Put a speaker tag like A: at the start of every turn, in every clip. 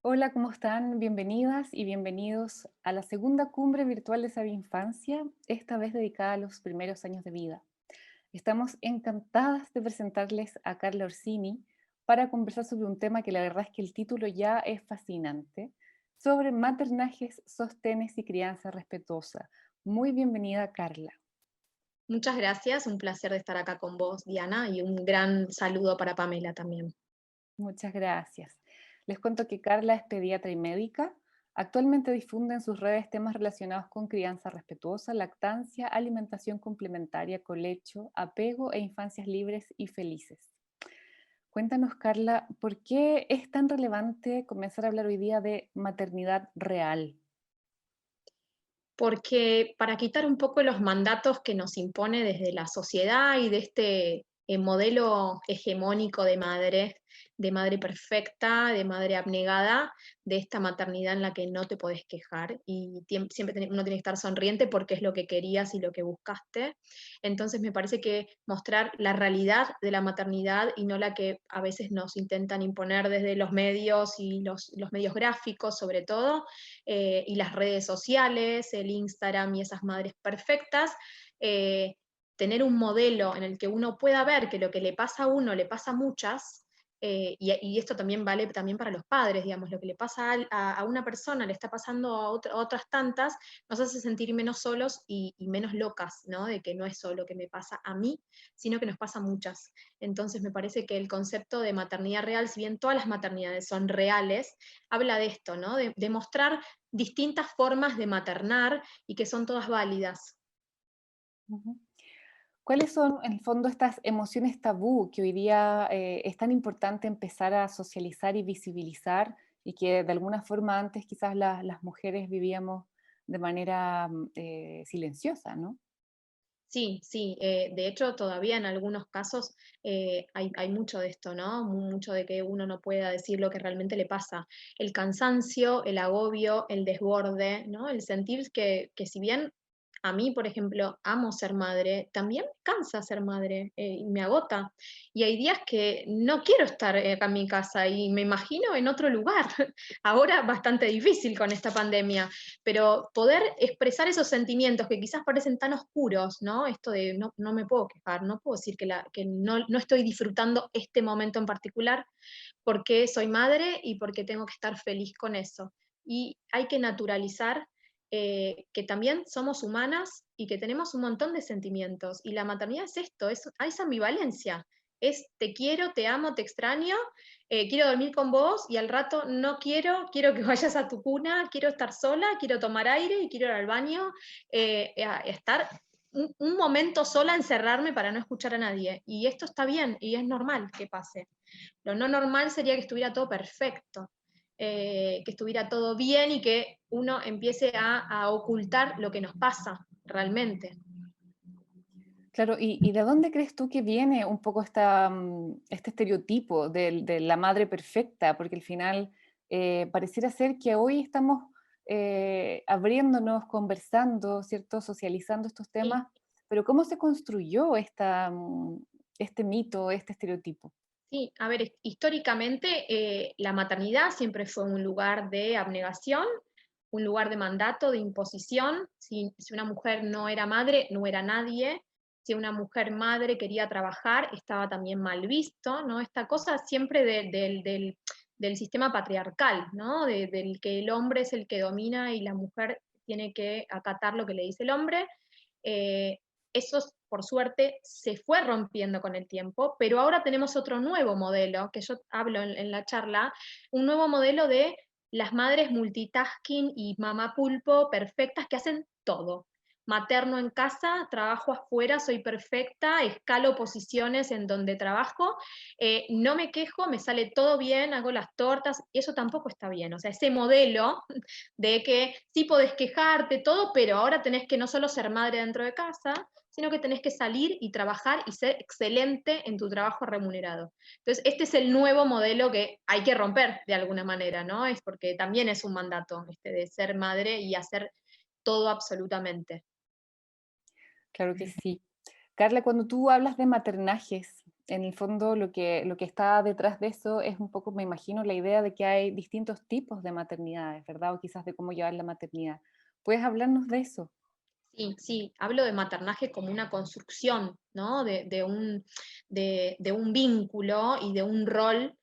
A: Hola, ¿cómo están? Bienvenidas y bienvenidos a la segunda cumbre virtual de Sabi Infancia, esta vez dedicada a los primeros años de vida. Estamos encantadas de presentarles a Carla Orsini para conversar sobre un tema que la verdad es que el título ya es fascinante, sobre maternajes, sostenes y crianza respetuosa. Muy bienvenida, Carla.
B: Muchas gracias, un placer de estar acá con vos, Diana, y un gran saludo para Pamela también.
A: Muchas gracias. Les cuento que Carla es pediatra y médica. Actualmente difunde en sus redes temas relacionados con crianza respetuosa, lactancia, alimentación complementaria, colecho, apego e infancias libres y felices. Cuéntanos, Carla, ¿por qué es tan relevante comenzar a hablar hoy día de maternidad real?
B: Porque para quitar un poco los mandatos que nos impone desde la sociedad y de este modelo hegemónico de madre perfecta, de madre abnegada, de esta maternidad en la que no te podés quejar y siempre uno tiene que estar sonriente porque es lo que querías y lo que buscaste. Entonces me parece que mostrar la realidad de la maternidad y no la que a veces nos intentan imponer desde los medios y los medios gráficos sobre todo, y las redes sociales, el Instagram y esas madres perfectas, eh, tener un modelo en el que uno pueda ver que lo que le pasa a uno le pasa a muchas, y esto también vale también para los padres, digamos, lo que le pasa a una persona le está pasando a otras tantas, nos hace sentir menos solos y menos locas, ¿no? De que no es solo que me pasa a mí, sino que nos pasa a muchas. Entonces me parece que el concepto de maternidad real, si bien todas las maternidades son reales, habla de esto, ¿no? De mostrar distintas formas de maternar y que son todas válidas.
A: Ujú. ¿Cuáles son, en el fondo, estas emociones tabú que hoy día es tan importante empezar a socializar y visibilizar y que de alguna forma antes quizás las mujeres vivíamos de manera silenciosa, ¿no?
B: Sí, sí, de hecho todavía en algunos casos hay mucho de esto, ¿no? Mucho de que uno no pueda decir lo que realmente le pasa. El cansancio, el agobio, el desborde, ¿no? El sentir que si bien a mí, por ejemplo, amo ser madre, también me cansa ser madre, y me agota. Y hay días que no quiero estar acá en mi casa y me imagino en otro lugar. Ahora bastante difícil con esta pandemia, pero poder expresar esos sentimientos que quizás parecen tan oscuros, ¿no? Esto de no me puedo quejar, no puedo decir que no estoy disfrutando este momento en particular porque soy madre y porque tengo que estar feliz con eso. Y hay que naturalizar que también somos humanas y que tenemos un montón de sentimientos. Y la maternidad es esto, hay esa ambivalencia. Es te quiero, te amo, te extraño, quiero dormir con vos y al rato no quiero, quiero que vayas a tu cuna, quiero estar sola, quiero tomar aire y quiero ir al baño, estar un momento sola, encerrarme para no escuchar a nadie. Y esto está bien y es normal que pase. Lo no normal sería que estuviera todo perfecto, que estuviera todo bien y que uno empiece a ocultar lo que nos pasa realmente.
A: Claro, ¿y de dónde crees tú que viene un poco este estereotipo de la madre perfecta? Porque al final pareciera ser que hoy estamos abriéndonos, conversando, ¿cierto? Socializando estos
B: Sí,
A: temas, pero ¿cómo se construyó este mito, este estereotipo?
B: sí, a ver, históricamente la maternidad siempre fue un lugar de abnegación, un lugar de mandato, de imposición. Si una mujer no era madre, no era nadie. Si una mujer madre quería trabajar, estaba también mal visto, ¿no? Esta cosa siempre del sistema patriarcal, ¿no? Del que el hombre es el que domina y la mujer tiene que acatar lo que le dice el hombre. Eh, Eso, por suerte, se fue rompiendo con el tiempo, pero ahora tenemos otro nuevo modelo, que yo hablo en la charla, un nuevo modelo de las madres multitasking y mamá pulpo perfectas que hacen todo. Materno en casa, trabajo afuera, soy perfecta, escalo posiciones en donde trabajo, no me quejo, me sale todo bien, hago las tortas, y eso tampoco está bien. O sea, ese modelo de que sí podés quejarte, todo, pero ahora tenés que no solo ser madre dentro de casa, sino que tenés que salir y trabajar y ser excelente en tu trabajo remunerado. Entonces, este es el nuevo modelo que hay que romper de alguna manera, ¿no? Es porque también es un mandato este, de ser madre y hacer todo absolutamente.
A: Claro que sí. Carla, cuando tú hablas de maternajes, en el fondo lo que está detrás de eso es un poco, me imagino, la idea de que hay distintos tipos de maternidades, ¿verdad? O quizás de cómo llevar la maternidad. ¿Puedes hablarnos de eso?
B: Sí, sí, hablo de maternaje como una construcción, ¿no? De un vínculo y de un rol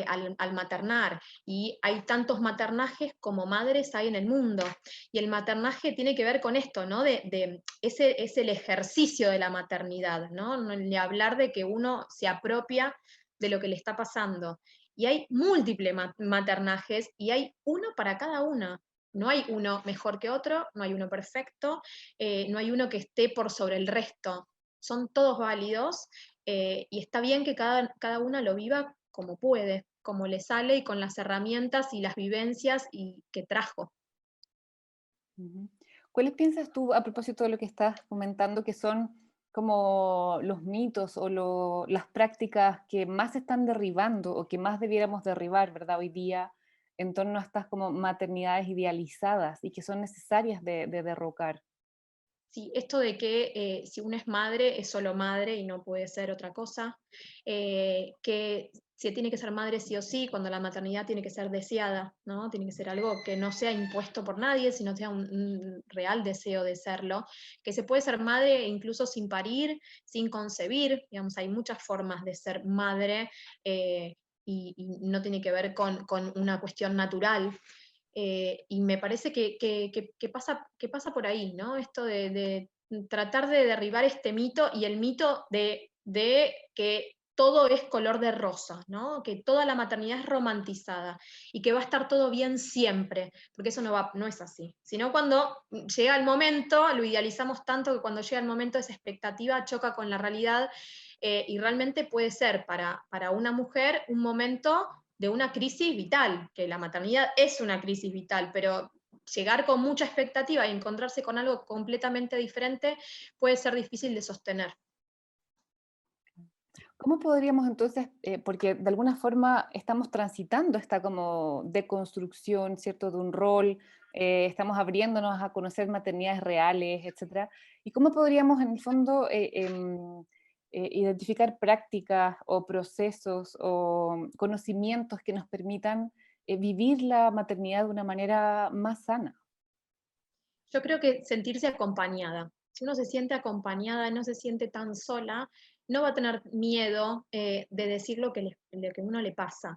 B: al maternar. Y hay tantos maternajes como madres hay en el mundo. Y el maternaje tiene que ver con esto, ¿no? Ese es el ejercicio de la maternidad, ¿no? Ni hablar de que uno se apropia de lo que le está pasando. Y hay múltiples maternajes y hay uno para cada una. No hay uno mejor que otro, no hay uno perfecto, no hay uno que esté por sobre el resto. Son todos válidos y está bien que cada una lo viva como puede, como le sale y con las herramientas y las vivencias y que trajo.
A: Ujú. ¿Cuáles piensas tú a propósito de lo que estás comentando que son como los mitos o las prácticas que más se están derribando o que más debiéramos derribar, ¿verdad? Hoy día en torno a estas como maternidades idealizadas y que son necesarias de derrocar.
B: Sí, esto de que si uno es madre, es solo madre y no puede ser otra cosa, que se tiene que ser madre sí o sí, cuando la maternidad tiene que ser deseada, ¿no? Tiene que ser algo que no sea impuesto por nadie, sino sea un real deseo de serlo, que se puede ser madre incluso sin parir, sin concebir, digamos, hay muchas formas de ser madre y no tiene que ver con una cuestión natural. Y me parece que pasa por ahí, ¿no? Esto de tratar de derribar este mito y el mito de que todo es color de rosa, ¿no? Que toda la maternidad es romantizada y que va a estar todo bien siempre, porque eso no es así. Sino cuando llega el momento, lo idealizamos tanto que cuando llega el momento esa expectativa choca con la realidad y realmente puede ser para una mujer un momento de una crisis vital, que la maternidad es una crisis vital, pero llegar con mucha expectativa y encontrarse con algo completamente diferente puede ser difícil de sostener.
A: ¿Cómo podríamos entonces, porque de alguna forma estamos transitando esta como deconstrucción, ¿cierto?, de un rol, estamos abriéndonos a conocer maternidades reales, etcétera, y cómo podríamos en el fondo identificar prácticas o procesos o conocimientos que nos permitan vivir la maternidad de una manera más sana?
B: Yo creo que sentirse acompañada. Si uno se siente acompañada y no se siente tan sola, no va a tener miedo de decir lo que a uno le pasa.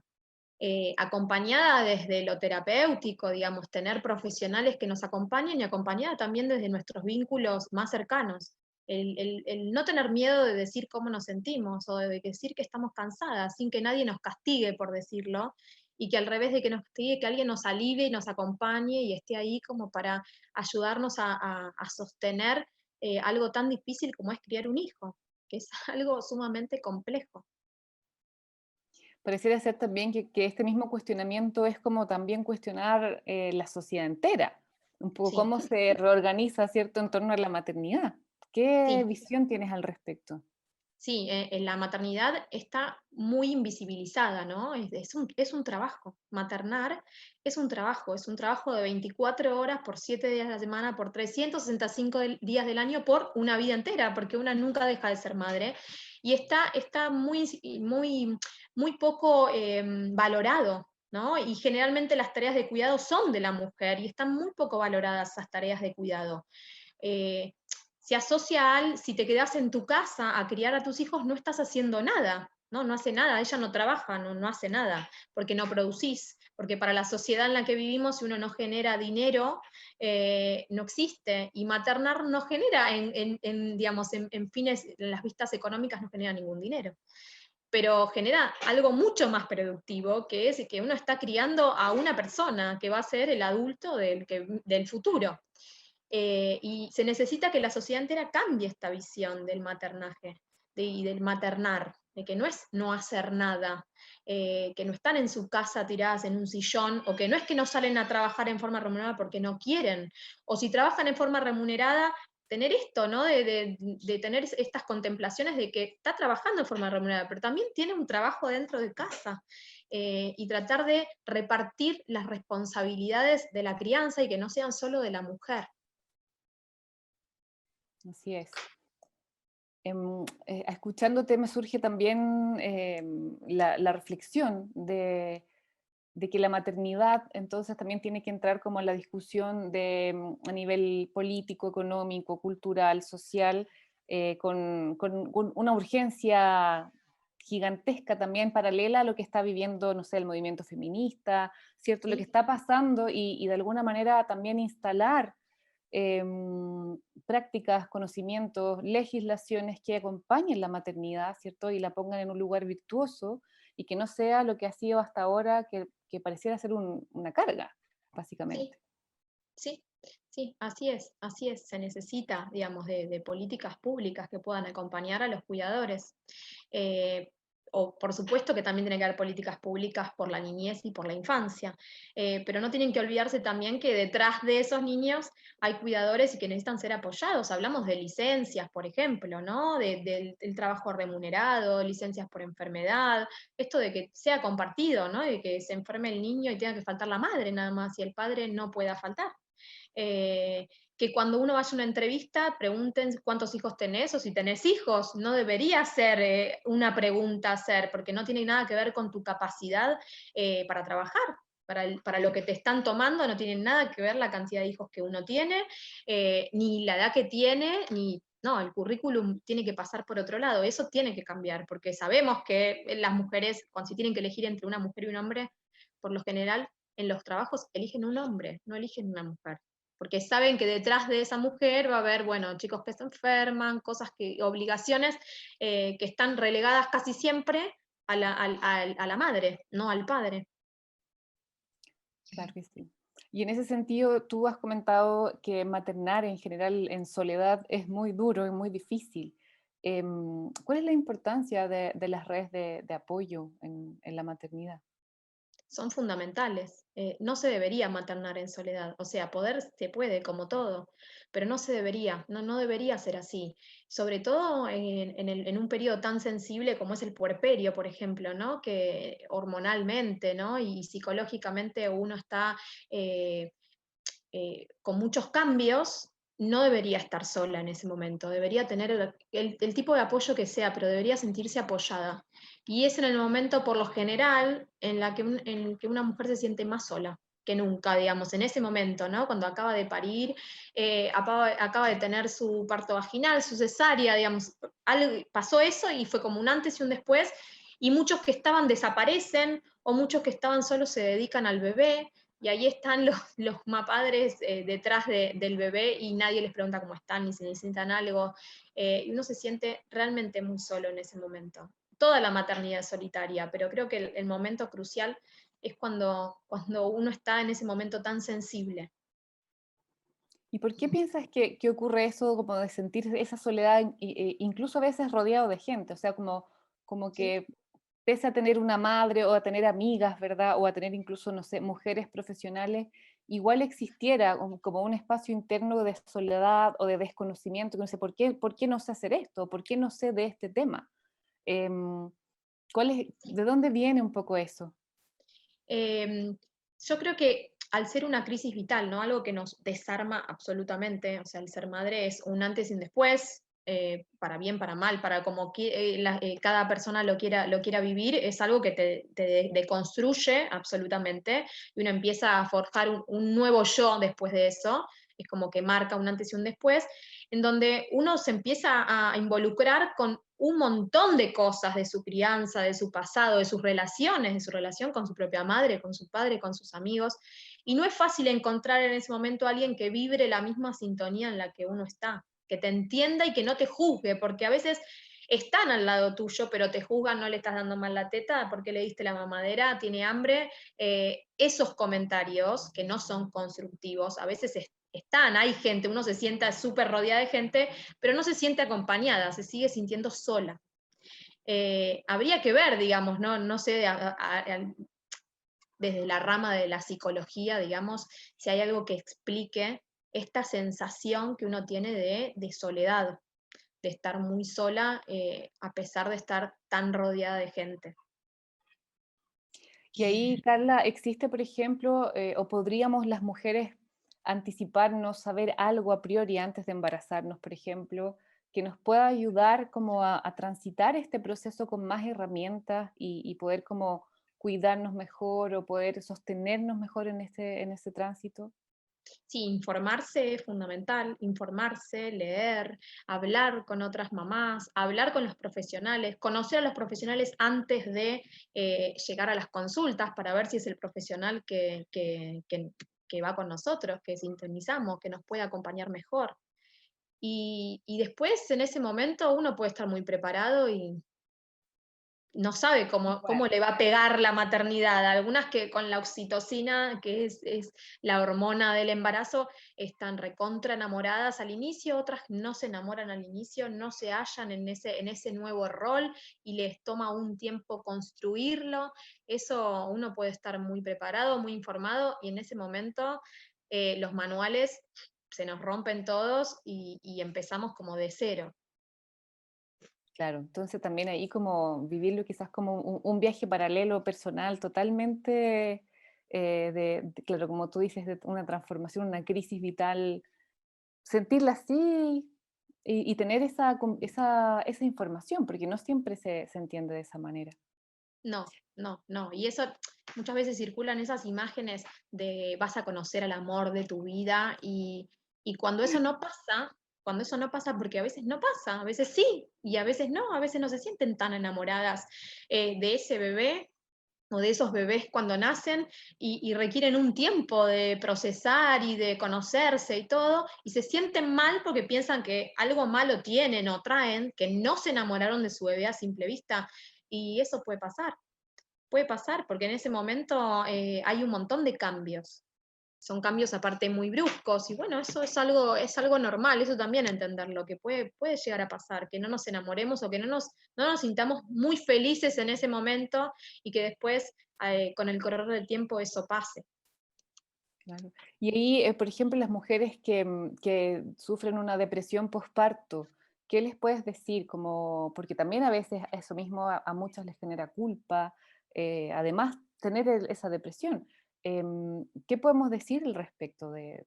B: Acompañada desde lo terapéutico, digamos, tener profesionales que nos acompañen y acompañada también desde nuestros vínculos más cercanos. El no tener miedo de decir cómo nos sentimos o de decir que estamos cansadas sin que nadie nos castigue por decirlo y que al revés de que nos castigue, que alguien nos alivie y nos acompañe y esté ahí como para ayudarnos a sostener algo tan difícil como es criar un hijo, que es algo sumamente complejo.
A: Pareciera ser también que este mismo cuestionamiento es como también cuestionar la sociedad entera, un poco
B: Sí.
A: cómo se reorganiza, ¿cierto?, en torno a la maternidad. ¿Qué
B: Sí,
A: visión tienes al respecto?
B: sí, en la maternidad está muy invisibilizada, ¿no? Es un trabajo. Maternar es un trabajo de 24 horas por 7 días de la semana, por 365 días del año, por una vida entera, porque una nunca deja de ser madre. Y está muy poco valorado, ¿no? Y generalmente las tareas de cuidado son de la mujer y están muy poco valoradas esas tareas de cuidado. Eh, Se asocia al, si te quedas en tu casa a criar a tus hijos, no estás haciendo nada, ¿no? No hace nada, ella no trabaja, no hace nada, porque no producís, porque para la sociedad en la que vivimos, si uno no genera dinero, no existe, y maternar no genera, digamos, en fines, en las vistas económicas no genera ningún dinero, pero genera algo mucho más productivo, que es que uno está criando a una persona que va a ser el adulto del futuro. Y se necesita que la sociedad entera cambie esta visión del maternaje y del maternar, de que no es no hacer nada, que no están en su casa tiradas en un sillón, o que no es que no salen a trabajar en forma remunerada porque no quieren, o si trabajan en forma remunerada, tener esto, ¿no? De tener estas contemplaciones de que está trabajando en forma remunerada, pero también tiene un trabajo dentro de casa. Y tratar de repartir las responsabilidades de la crianza y que no sean solo de la mujer.
A: Así es. Escuchándote me surge también la reflexión de que la maternidad entonces también tiene que entrar como en la discusión a nivel político, económico, cultural, social, con una urgencia gigantesca también paralela a lo que está viviendo, no sé, el movimiento feminista, ¿cierto? Lo que
B: Sí,
A: está pasando y de alguna manera también instalar prácticas, conocimientos, legislaciones que acompañen la maternidad, ¿cierto? Y la pongan en un lugar virtuoso y que no sea lo que ha sido hasta ahora, que pareciera ser una carga,
B: sí,
A: básicamente.
B: sí, sí, así es. Se necesita, digamos, de políticas públicas que puedan acompañar a los cuidadores. Eh, o por supuesto que también tiene que haber políticas públicas por la niñez y por la infancia, pero no tienen que olvidarse también que detrás de esos niños hay cuidadores y que necesitan ser apoyados. Hablamos de licencias, por ejemplo, ¿no? Del trabajo remunerado, licencias por enfermedad, esto de que sea compartido, ¿no? De que se enferme el niño y tenga que faltar la madre nada más y el padre no pueda faltar. Eh, que cuando uno vaya a una entrevista pregunten cuántos hijos tenés o si tenés hijos. No debería ser una pregunta hacer, porque no tiene nada que ver con tu capacidad para trabajar. Para lo que te están tomando no tiene nada que ver la cantidad de hijos que uno tiene, ni la edad que tiene, ni... No, el currículum tiene que pasar por otro lado, eso tiene que cambiar, porque sabemos que las mujeres, cuando si tienen que elegir entre una mujer y un hombre, por lo general en los trabajos eligen un hombre, no eligen una mujer porque saben que detrás de esa mujer va a haber, bueno, chicos que se enferman, cosas que, obligaciones que están relegadas casi siempre a la madre, no al padre.
A: Claro que sí. Y en ese sentido, tú has comentado que maternar en general en soledad es muy duro y muy difícil. ¿Cuál es la importancia de las redes de apoyo en la maternidad?
B: Son fundamentales. No se debería maternar en soledad. O sea, poder se puede, como todo, pero no se debería, no debería ser así. Sobre todo en un periodo tan sensible como es el puerperio, por ejemplo, ¿no? Que hormonalmente, ¿no? Y psicológicamente uno está eh, con muchos cambios, no debería estar sola en ese momento, debería tener el tipo de apoyo que sea, pero debería sentirse apoyada. Y es en el momento, por lo general, en que una mujer se siente más sola que nunca, digamos, en ese momento, ¿no? Cuando acaba de parir, acaba de tener su parto vaginal, su cesárea, digamos, pasó eso y fue como un antes y un después, y muchos que estaban desaparecen o muchos que estaban solos se dedican al bebé, y ahí están los mapadres detrás del bebé y nadie les pregunta cómo están ni si necesitan algo. Y uno se siente realmente muy solo en ese momento. Toda la maternidad es solitaria, pero creo que el momento crucial es cuando uno está en ese momento tan sensible.
A: ¿Y por qué piensas que ocurre eso, como de sentir esa soledad, incluso a veces rodeado de gente? O sea, como
B: ¿Sí?
A: que pese a tener una madre o a tener amigas, ¿verdad? O a tener incluso, no sé, mujeres profesionales, igual existiera como un espacio interno de soledad o de desconocimiento, que no sé, por qué no sé hacer esto? ¿Por qué no sé de este tema? Em, ¿De dónde viene un poco eso?
B: Eh, yo creo que al ser una crisis vital, ¿no? Algo que nos desarma absolutamente, o sea, el ser madre es un antes y un después, para bien, para mal, para como cada persona lo quiera vivir, es algo que te deconstruye absolutamente y uno empieza a forjar un nuevo yo después de eso, es como que marca un antes y un después, en donde uno se empieza a involucrar con un montón de cosas de su crianza, de su pasado, de sus relaciones, de su relación con su propia madre, con su padre, con sus amigos. Y no es fácil encontrar en ese momento a alguien que vibre la misma sintonía en la que uno está, que te entienda y que no te juzgue, porque a veces están al lado tuyo, pero te juzgan, no le estás dando mal la teta, porque le diste la mamadera, tiene hambre. Esos comentarios que no son constructivos, a veces están, hay gente, uno se sienta súper rodeada de gente, pero no se siente acompañada, se sigue sintiendo sola. Habría que ver, digamos, no sé, desde la rama de la psicología, digamos, si hay algo que explique esta sensación que uno tiene de soledad, de estar muy sola a pesar de estar tan rodeada de gente.
A: Y ahí, Carla, existe, por ejemplo, o podríamos las mujeres anticiparnos, saber algo a priori antes de embarazarnos, por ejemplo, que nos pueda ayudar como a transitar este proceso con más herramientas y poder como cuidarnos mejor o poder sostenernos mejor en ese tránsito?
B: Sí, informarse es fundamental, informarse, leer, hablar con otras mamás, hablar con los profesionales, conocer a los profesionales antes de llegar a las consultas para ver si es el profesional que va con nosotros, que sintonizamos, que nos puede acompañar mejor. Y después, en ese momento, uno puede estar muy preparado y no sabe cómo
A: Bueno,
B: le va a pegar la maternidad. Algunas que con la oxitocina, que es la hormona del embarazo, están recontra enamoradas al inicio, otras no se enamoran al inicio, no se hallan en ese nuevo rol y les toma un tiempo construirlo. Eso uno puede estar muy preparado, muy informado y en ese momento los manuales se nos rompen todos y empezamos como de cero.
A: claro, entonces también ahí como vivirlo quizás como un viaje paralelo personal totalmente, claro, como tú dices, de una transformación, una crisis vital, sentirla así y tener esa información, porque no siempre se entiende de esa manera.
B: No, no, no. Y eso muchas veces circulan esas imágenes de vas a conocer al amor de tu vida y cuando eso no pasa, porque a veces no pasa, a veces sí y a veces no se sienten tan enamoradas de ese bebé o de esos bebés cuando nacen y requieren un tiempo de procesar y de conocerse y todo, y se sienten mal porque piensan que algo malo tienen o traen, que no se enamoraron de su bebé a simple vista, y eso puede pasar, porque en ese momento hay un montón de cambios. Son cambios aparte muy bruscos y bueno, eso es algo normal, eso también entenderlo, que puede llegar a pasar, que no nos enamoremos o que no nos sintamos muy felices en ese momento y que después con el correr del tiempo eso pase.
A: Claro. Y ahí, por ejemplo, las mujeres que sufren una depresión postparto, ¿qué les puedes decir? Como, porque también a veces eso mismo a muchas les genera culpa, además tener esa depresión. ¿Qué podemos decir al respecto de?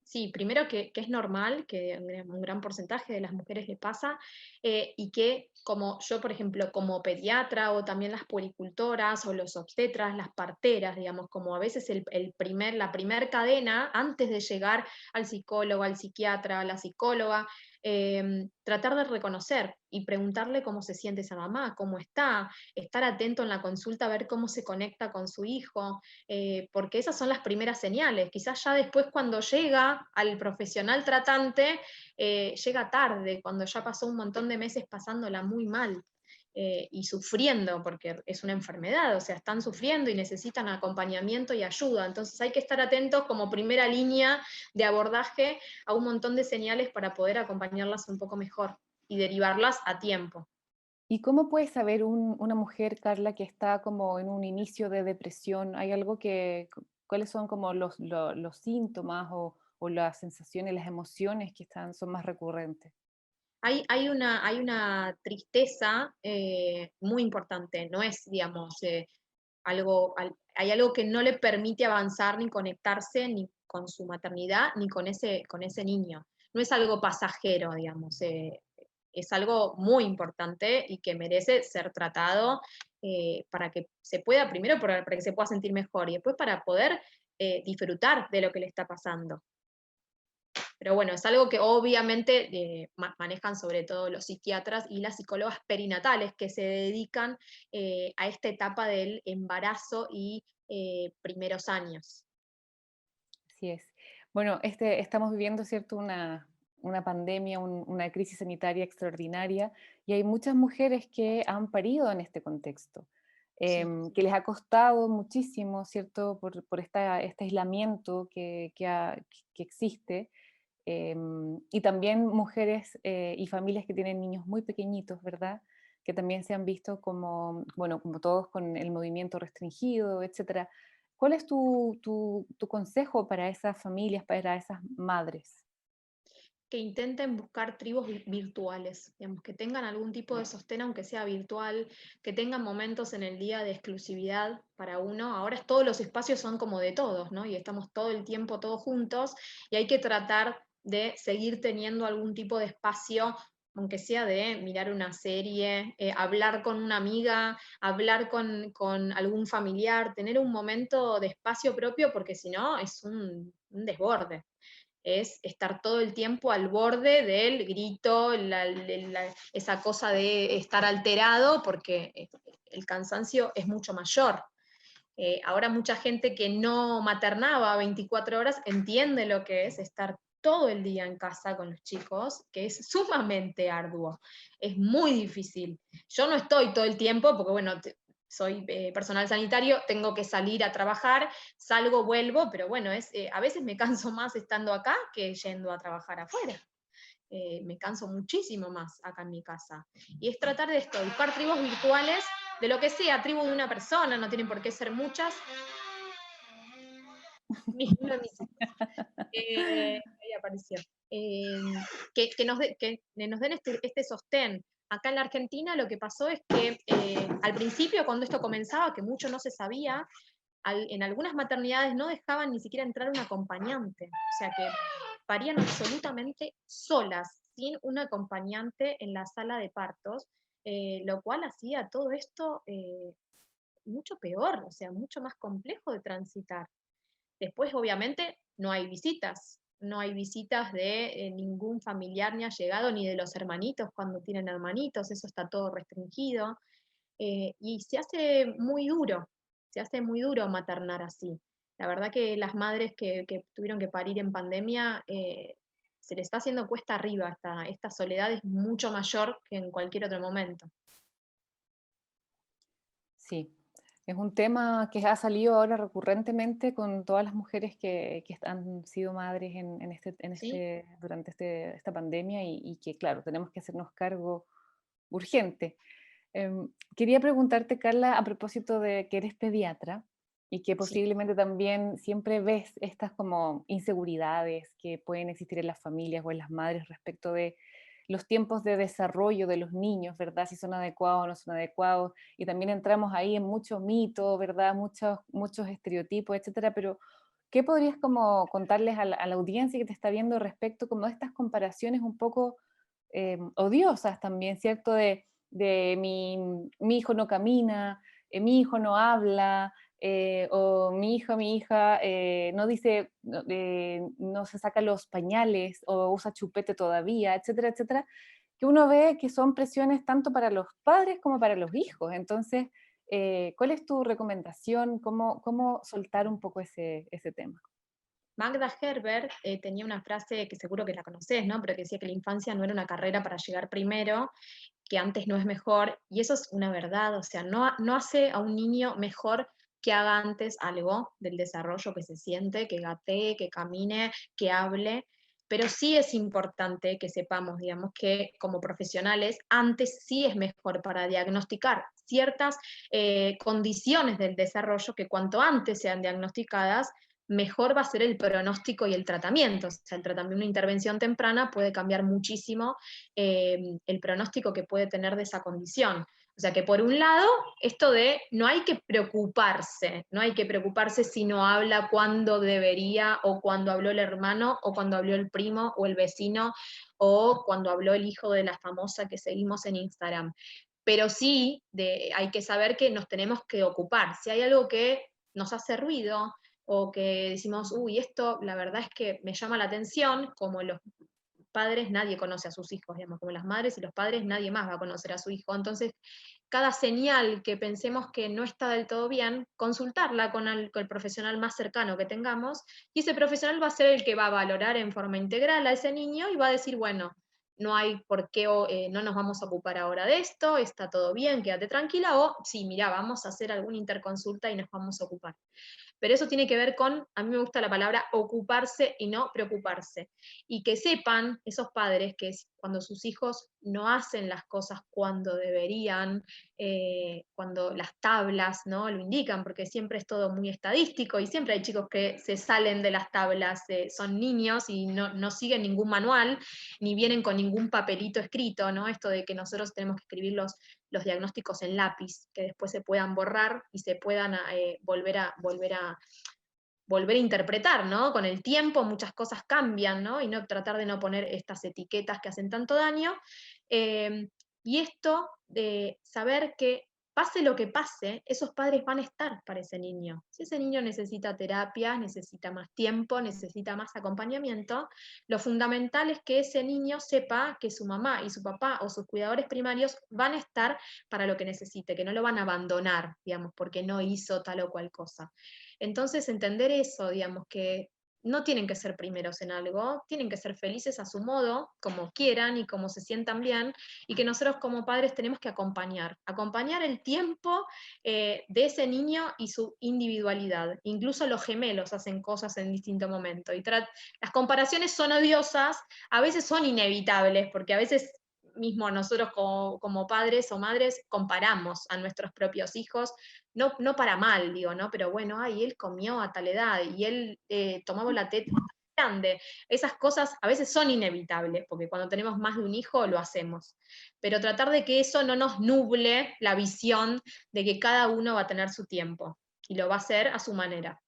B: Sí, primero que es normal, que a un gran porcentaje de las mujeres le pasa, y que como yo, por ejemplo, como pediatra o también las puericultoras o los obstetras, las parteras, digamos, como a veces la primer cadena, antes de llegar al psicólogo, al psiquiatra, a la psicóloga, tratar de reconocer y preguntarle cómo se siente esa mamá, cómo está, estar atento en la consulta, a ver cómo se conecta con su hijo, porque esas son las primeras señales. Quizás ya después cuando llega al profesional tratante, llega tarde, cuando ya pasó un montón de meses pasándola muy mal. Y sufriendo, porque es una enfermedad, o sea, están sufriendo y necesitan acompañamiento y ayuda. Entonces hay que estar atentos como primera línea de abordaje a un montón de señales para poder acompañarlas un poco mejor y derivarlas a tiempo.
A: ¿Y cómo puede saber una mujer, Carla, que está como en un inicio de depresión? ¿Hay algo cuáles son como los síntomas o las sensaciones, las emociones que son más recurrentes?
B: Hay una tristeza muy importante, no es, digamos, hay algo que no le permite avanzar ni conectarse ni con su maternidad ni con ese niño. No es algo pasajero, digamos, es algo muy importante y que merece ser tratado para que se pueda, primero para que se pueda sentir mejor y después para poder disfrutar de lo que le está pasando. Pero bueno, es algo que obviamente manejan sobre todo los psiquiatras y las psicólogas perinatales que se dedican a esta etapa del embarazo y primeros años.
A: Así es. Bueno, estamos viviendo, ¿cierto?, una pandemia, una crisis sanitaria extraordinaria, y hay muchas mujeres que han parido en este contexto,
B: Sí,
A: que les ha costado muchísimo, ¿cierto?, por este aislamiento que existe, y también mujeres y familias que tienen niños muy pequeñitos, ¿verdad?, que también se han visto como, bueno, como todos con el movimiento restringido, etcétera. ¿Cuál es tu consejo para esas familias, para esas madres?
B: que intenten buscar tribus virtuales, digamos, que tengan algún tipo de sostén, aunque sea virtual, que tengan momentos en el día de exclusividad para uno. Ahora todos los espacios son como de todos, ¿no? Y estamos todo el tiempo todos juntos y hay que tratar de seguir teniendo algún tipo de espacio, aunque sea de mirar una serie, hablar con una amiga, hablar con algún familiar, tener un momento de espacio propio, porque si no es un desborde, es estar todo el tiempo al borde del grito, esa cosa de estar alterado, porque el cansancio es mucho mayor. Ahora mucha gente que no maternaba 24 horas entiende lo que es estar todo el día en casa con los chicos, que es sumamente arduo, es muy difícil. Yo no estoy todo el tiempo, porque bueno, soy personal sanitario, tengo que salir a trabajar, salgo, vuelvo, pero bueno, a veces me canso más estando acá que yendo a trabajar afuera. Me canso muchísimo más acá en mi casa. Y es tratar de esto, buscar tribus virtuales, de lo que sea, tribu de una persona, no tienen por qué ser muchas. Uno de mis hijos. Ahí apareció. Eh, que nos den este sostén. Acá en la Argentina lo que pasó es que al principio, cuando esto comenzaba, que mucho no se sabía, en algunas maternidades no dejaban ni siquiera entrar un acompañante. O sea que parían absolutamente solas, sin un acompañante en la sala de partos, lo cual hacía todo esto mucho peor, o sea, mucho más complejo de transitar. Después, obviamente, no hay visitas de ningún familiar ni allegado, ni de los hermanitos cuando tienen hermanitos, eso está todo restringido, y se hace muy duro maternar así. La verdad que las madres que tuvieron que parir en pandemia, se les está haciendo cuesta arriba, esta soledad es mucho mayor que en cualquier otro momento.
A: Sí, es un tema que ha salido ahora recurrentemente con todas las mujeres que han sido madres
B: ¿Sí?
A: durante esta pandemia y que, claro, tenemos que hacernos cargo urgente. Quería preguntarte, Carla, a propósito de que eres pediatra y que
B: Sí.
A: posiblemente también siempre ves estas como inseguridades que pueden existir en las familias o en las madres respecto de los tiempos de desarrollo de los niños, ¿verdad? Si son adecuados o no son adecuados. Y también entramos ahí en muchos mitos, ¿verdad? Muchos estereotipos, etcétera. Pero, ¿qué podrías como contarles a la audiencia que te está viendo respecto como a estas comparaciones un poco odiosas también, ¿cierto? De mi hijo no camina, mi hijo no habla, o mi hijo, mi hija no dice, no se saca los pañales o usa chupete todavía, etcétera, etcétera, que uno ve que son presiones tanto para los padres como para los hijos. Entonces, ¿cuál es tu recomendación? ¿Cómo soltar un poco ese tema?
B: Magda Herbert tenía una frase que seguro que la conoces, ¿no? Pero que decía que la infancia no era una carrera para llegar primero, que antes no es mejor, y eso es una verdad, o sea, no hace a un niño mejor que haga antes algo del desarrollo, que se siente, que gatee, que camine, que hable, pero sí es importante que sepamos, digamos, que como profesionales, antes sí es mejor para diagnosticar ciertas condiciones del desarrollo, que cuanto antes sean diagnosticadas, mejor va a ser el pronóstico y el tratamiento. O sea, una intervención temprana puede cambiar muchísimo el pronóstico que puede tener de esa condición. O sea que por un lado, esto de no hay que preocuparse, no hay que preocuparse si no habla cuando debería, o cuando habló el hermano, o cuando habló el primo, o el vecino, o cuando habló el hijo de la famosa que seguimos en Instagram. Pero sí hay que saber que nos tenemos que ocupar. Si hay algo que nos hace ruido, o que decimos, uy, esto la verdad es que me llama la atención, como los padres nadie conoce a sus hijos, digamos, como las madres y los padres nadie más va a conocer a su hijo. Entonces, cada señal que pensemos que no está del todo bien, consultarla con el profesional más cercano que tengamos, y ese profesional va a ser el que va a valorar en forma integral a ese niño y va a decir, bueno, no hay por qué, no nos vamos a ocupar ahora de esto, está todo bien, quédate tranquila, o sí, mira, vamos a hacer alguna interconsulta y nos vamos a ocupar. Pero eso tiene que ver con, a mí me gusta la palabra ocuparse y no preocuparse. Y que sepan esos padres que cuando sus hijos no hacen las cosas cuando deberían, cuando las tablas, ¿no?, lo indican, porque siempre es todo muy estadístico y siempre hay chicos que se salen de las tablas, son niños y no siguen ningún manual, ni vienen con ningún papelito escrito, ¿no? Esto de que nosotros tenemos que escribir los diagnósticos en lápiz, que después se puedan borrar y se puedan volver a interpretar, ¿no? Con el tiempo muchas cosas cambian, ¿no? Y no tratar de no poner estas etiquetas que hacen tanto daño. Eh, y esto de saber que pase lo que pase, esos padres van a estar para ese niño. Si ese niño necesita terapia, necesita más tiempo, necesita más acompañamiento, lo fundamental es que ese niño sepa que su mamá y su papá o sus cuidadores primarios van a estar para lo que necesite, que no lo van a abandonar, digamos, porque no hizo tal o cual cosa. Entonces, entender eso, digamos, que no tienen que ser primeros en algo, tienen que ser felices a su modo, como quieran y como se sientan bien, y que nosotros como padres tenemos que acompañar el tiempo de ese niño y su individualidad. Incluso los gemelos hacen cosas en distinto momento. Y las comparaciones son odiosas, a veces son inevitables, porque a veces mismo nosotros como padres o madres comparamos a nuestros propios hijos, no para mal, digo, ¿no? Pero bueno, ay, él comió a tal edad y él tomaba la teta grande. Esas cosas a veces son inevitables, porque cuando tenemos más de un hijo lo hacemos. Pero tratar de que eso no nos nuble la visión de que cada uno va a tener su tiempo y lo va a hacer a su manera.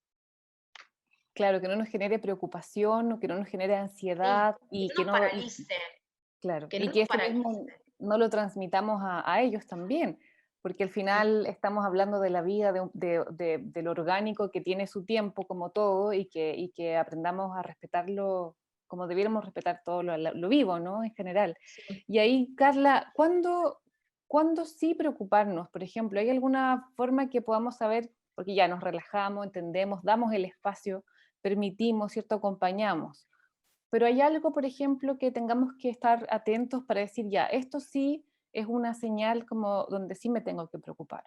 A: Claro, que no nos genere preocupación o que no nos genere
B: Sí,
A: ansiedad
B: que
A: y
B: no
A: que
B: nos
A: no,
B: paralice,
A: claro,
B: que no
A: y
B: nos
A: que eso
B: paralice.
A: mismo no lo transmitamos a ellos también, porque al final estamos hablando de la vida, de lo orgánico que tiene su tiempo como todo y que aprendamos a respetarlo como debiéramos respetar todo lo vivo, ¿no? En general.
B: Sí.
A: Y ahí, Carla, ¿cuándo sí preocuparnos? Por ejemplo, ¿hay alguna forma que podamos saber, porque ya nos relajamos, entendemos, damos el espacio, permitimos, ¿cierto? Acompañamos, pero hay algo, por ejemplo, que tengamos que estar atentos para decir, ya, esto sí es una señal como donde sí me tengo que preocupar.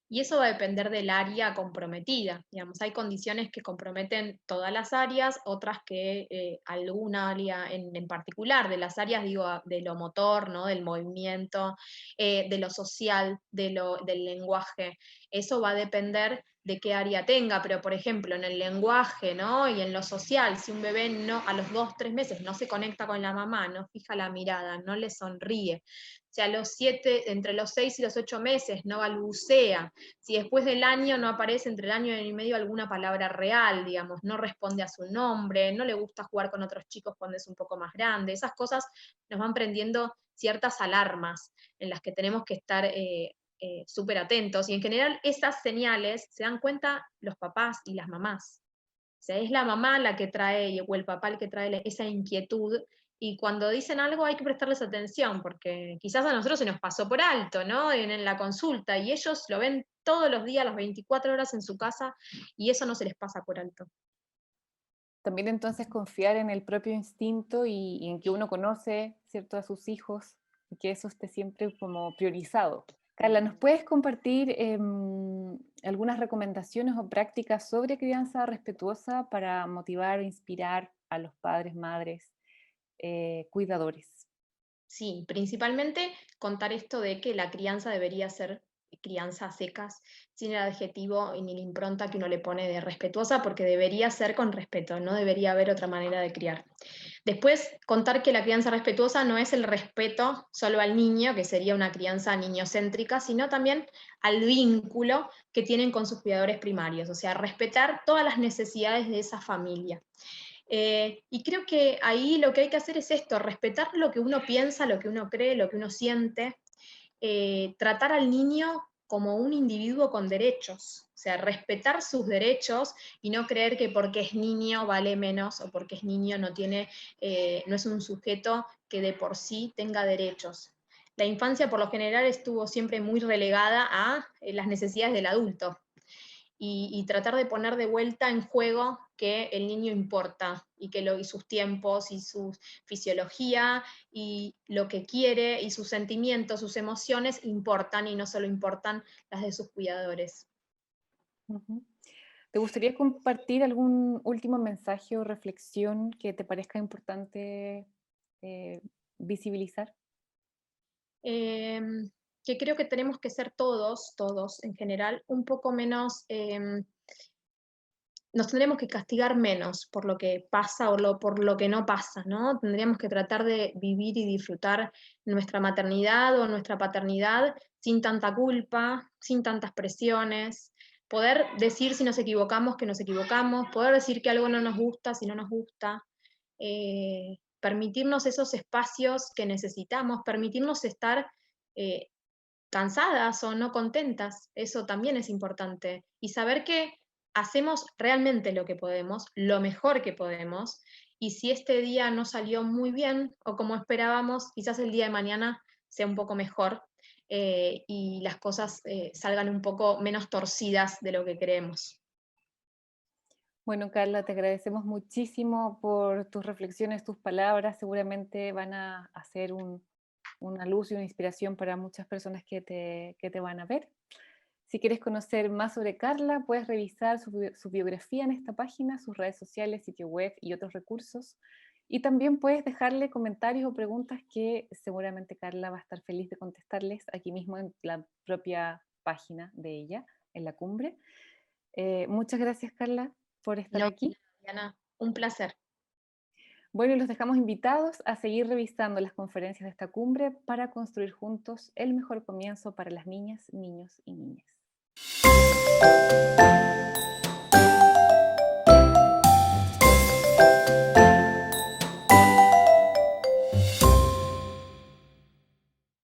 B: Y eso va a depender del área comprometida. Digamos, hay condiciones que comprometen todas las áreas, otras que alguna área en particular, de las áreas, digo, de lo motor, ¿no? Del movimiento, de lo social, del lenguaje. Eso va a depender de qué área tenga, pero por ejemplo, en el lenguaje, ¿no? Y en lo social, si un bebé no, a los 2, 3 meses no se conecta con la mamá, no fija la mirada, no le sonríe, si a los 7, entre los 6 y los 8 meses no balbucea, si después del año no aparece entre el año y medio alguna palabra real, digamos, no responde a su nombre, no le gusta jugar con otros chicos cuando es un poco más grande, esas cosas nos van prendiendo ciertas alarmas en las que tenemos que estar súper atentos. Y en general esas señales se dan cuenta los papás y las mamás. O sea, es la mamá la que trae, o el papá el que trae esa inquietud, y cuando dicen algo hay que prestarles atención, porque quizás a nosotros se nos pasó por alto, ¿no? En la consulta, y ellos lo ven todos los días, las 24 horas en su casa, y eso no se les pasa por alto.
A: También entonces confiar en el propio instinto y en que uno conoce, ¿cierto?, a sus hijos y que eso esté siempre como priorizado. Carla, ¿nos puedes compartir algunas recomendaciones o prácticas sobre crianza respetuosa para motivar e inspirar a los padres, madres, cuidadores?
B: Sí, principalmente contar esto de que la crianza debería ser crianza a secas, sin el adjetivo y ni la impronta que uno le pone de respetuosa, porque debería ser con respeto, no debería haber otra manera de criar. Después, contar que la crianza respetuosa no es el respeto solo al niño, que sería una crianza niñocéntrica, sino también al vínculo que tienen con sus cuidadores primarios, o sea, respetar todas las necesidades de esa familia. Y creo que ahí lo que hay que hacer es esto, respetar lo que uno piensa, lo que uno cree, lo que uno siente, tratar al niño como un individuo con derechos, o sea, respetar sus derechos y no creer que porque es niño vale menos o porque es niño no es un sujeto que de por sí tenga derechos. La infancia por lo general estuvo siempre muy relegada a las necesidades del adulto, y tratar de poner de vuelta en juego que el niño importa y sus tiempos y su fisiología y lo que quiere y sus sentimientos, sus emociones importan y no solo importan las de sus cuidadores.
A: Ujú. ¿Te gustaría compartir algún último mensaje o reflexión que te parezca importante eh, visibilizar?
B: que creo que tenemos que ser todos en general, un poco menos, nos tendríamos que castigar menos por lo que pasa por lo que no pasa, ¿no? Tendríamos que tratar de vivir y disfrutar nuestra maternidad o nuestra paternidad sin tanta culpa, sin tantas presiones, poder decir si nos equivocamos que nos equivocamos, poder decir que algo no nos gusta si no nos gusta, permitirnos esos espacios que necesitamos, permitirnos estar eh, cansadas o no contentas, eso también es importante. Y saber que hacemos realmente lo que podemos, lo mejor que podemos, y si este día no salió muy bien o como esperábamos, quizás el día de mañana sea un poco mejor y las cosas salgan un poco menos torcidas de lo que creemos.
A: Bueno, Carla, te agradecemos muchísimo por tus reflexiones, tus palabras. Seguramente van a hacer una luz y una inspiración para muchas personas que te van a ver. Si quieres conocer más sobre Carla, puedes revisar su biografía en esta página, sus redes sociales, sitio web y otros recursos. Y también puedes dejarle comentarios o preguntas que seguramente Carla va a estar feliz de contestarles aquí mismo en la propia página de ella, en la cumbre. Muchas gracias, Carla, por estar
B: No,
A: aquí.
B: Diana, un placer.
A: Bueno, y los dejamos invitados a seguir revisando las conferencias de esta cumbre para construir juntos el mejor comienzo para las niñas, niños y niñas.